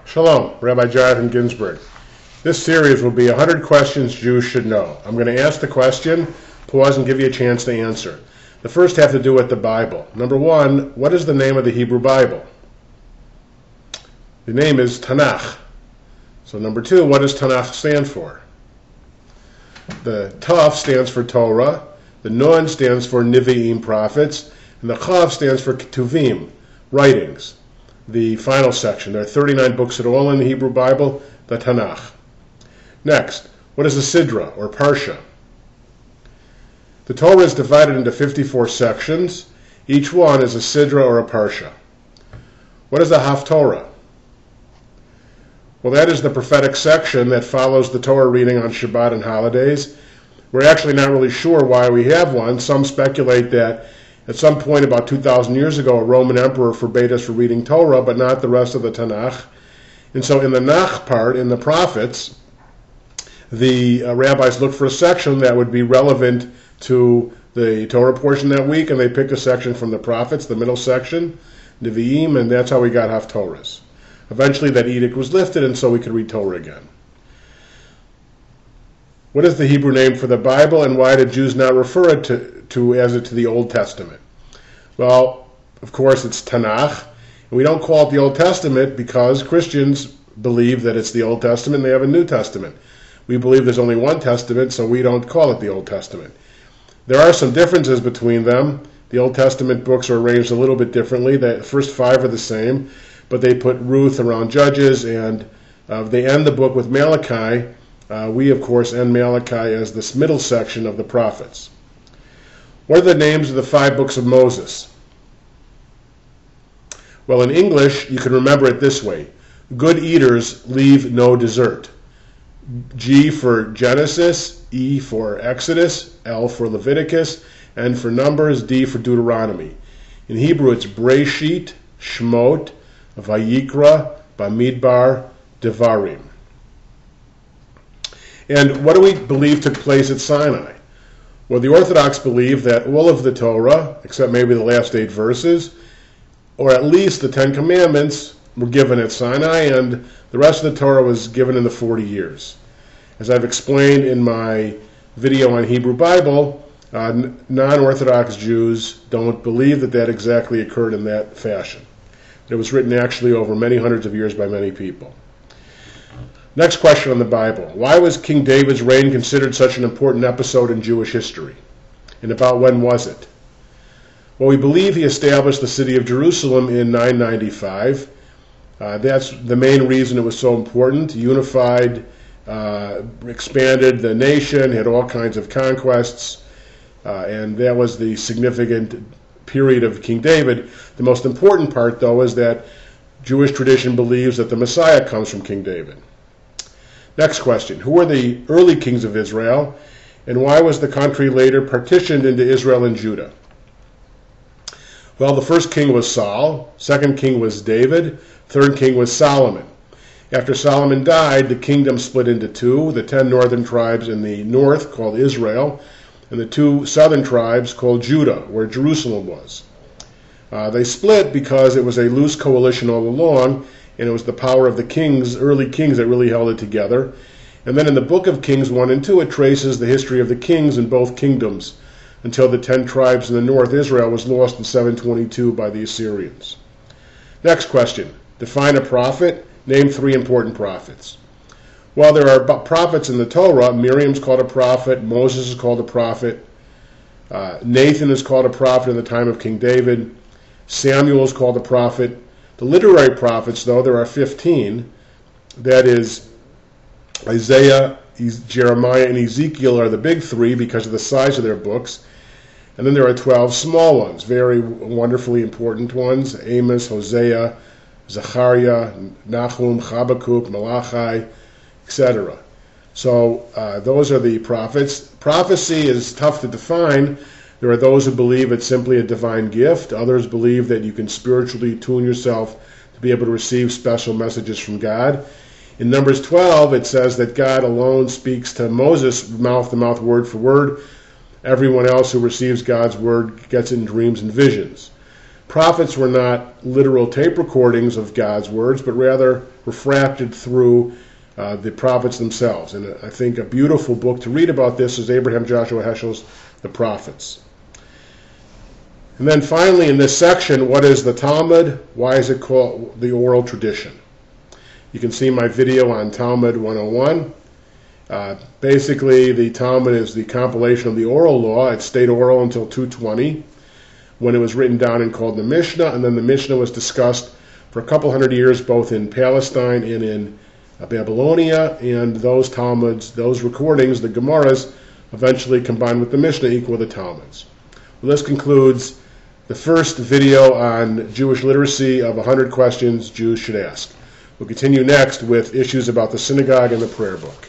Shalom, Rabbi Jonathan Ginsburg. This series will be 100 questions Jews should know. I'm going to ask the question, pause, and give you a chance to answer. The first have to do with the Bible. Number one, what is the name of the Hebrew Bible? The name is Tanakh. So number two, what does Tanakh stand for? The Taf stands for Torah, the Nun stands for Nevi'im, prophets, and the Chav stands for Ketuvim, writings. The final section. There are 39 books at all in the Hebrew Bible, the Tanakh. Next, what is a Sidra, or Parsha? The Torah is divided into 54 sections. Each one is a Sidra or a Parsha. What is a Haftorah? Well, that is the prophetic section that follows the Torah reading on Shabbat and holidays. We're actually not really sure why we have one. Some speculate that at some point about 2,000 years ago, a Roman emperor forbade us from reading Torah, but not the rest of the Tanakh. And so in the Nach part, in the prophets, the rabbis look for a section that would be relevant to the Torah portion that week, and they pick a section from the prophets, the middle section, Nevi'im, and that's how we got Haftorahs. Eventually that edict was lifted, and so we could read Torah again. What is the Hebrew name for the Bible, and why did Jews not refer it to the Old Testament? Well, of course, it's Tanakh. And we don't call it the Old Testament because Christians believe that it's the Old Testament and they have a New Testament. We believe there's only one Testament, so we don't call it the Old Testament. There are some differences between them. The Old Testament books are arranged a little bit differently. The first 5 are the same, but they put Ruth around Judges, and they end the book with Malachi. We, of course, end Malachi as this middle section of the prophets. What are the names of the 5 books of Moses? Well, in English, you can remember it this way. Good eaters leave no dessert. G for Genesis, E for Exodus, L for Leviticus, N for Numbers, D for Deuteronomy. In Hebrew, it's Breshit, Shmot, Vayikra, Bamidbar, Devarim. And what do we believe took place at Sinai? Well, the Orthodox believe that all of the Torah, except maybe the last 8 verses, or at least the 10 Commandments, were given at Sinai, and the rest of the Torah was given in the 40 years. As I've explained in my video on Hebrew Bible, non-Orthodox Jews don't believe that exactly occurred in that fashion. It was written actually over many hundreds of years by many people. Next question on the Bible. Why was King David's reign considered such an important episode in Jewish history? And about when was it? Well, we believe he established the city of Jerusalem in 995. That's the main reason it was so important. Unified, expanded the nation, had all kinds of conquests, and that was the significant period of King David. The most important part, though, is that Jewish tradition believes that the Messiah comes from King David. Next question. Who were the early kings of Israel, and why was the country later partitioned into Israel and Judah? Well, the first king was Saul, second king was David, third king was Solomon. After Solomon died, the kingdom split into 2, the 10 northern tribes in the north, called Israel, and the 2 southern tribes, called Judah, where Jerusalem was. They split because it was a loose coalition all along, and it was the power of the kings, early kings, that really held it together. And then in the book of Kings 1 and 2, it traces the history of the kings in both kingdoms until the 10 tribes in the north, Israel, was lost in 722 by the Assyrians. Next question. Define a prophet. Name 3 important prophets. Well, there are prophets in the Torah. Miriam's called a prophet. Moses is called a prophet. Nathan is called a prophet in the time of King David. Samuel is called a prophet. The literary prophets, though, there are 15. That is, Isaiah, Jeremiah, and Ezekiel are the big 3 because of the size of their books. And then there are 12 small ones, very wonderfully important ones. Amos, Hosea, Zechariah, Nahum, Habakkuk, Malachi, etc. So those are the prophets. Prophecy is tough to define. There are those who believe it's simply a divine gift. Others believe that you can spiritually tune yourself to be able to receive special messages from God. In Numbers 12, it says that God alone speaks to Moses mouth-to-mouth, word for word. Everyone else who receives God's word gets it in dreams and visions. Prophets were not literal tape recordings of God's words, but rather refracted through the prophets themselves. And I think a beautiful book to read about this is Abraham Joshua Heschel's The Prophets. And then finally in this section, what is the Talmud? Why is it called the oral tradition? You can see my video on Talmud 101. Basically, the Talmud is the compilation of the oral law. It stayed oral until 220, when it was written down and called the Mishnah, and then the Mishnah was discussed for a couple hundred years both in Palestine and in Babylonia, and those Talmuds, those recordings, the Gemaras, eventually combined with the Mishnah equal the Talmuds. Well, this concludes the first video on Jewish literacy of 100 questions Jews should ask. We'll continue next with issues about the synagogue and the prayer book.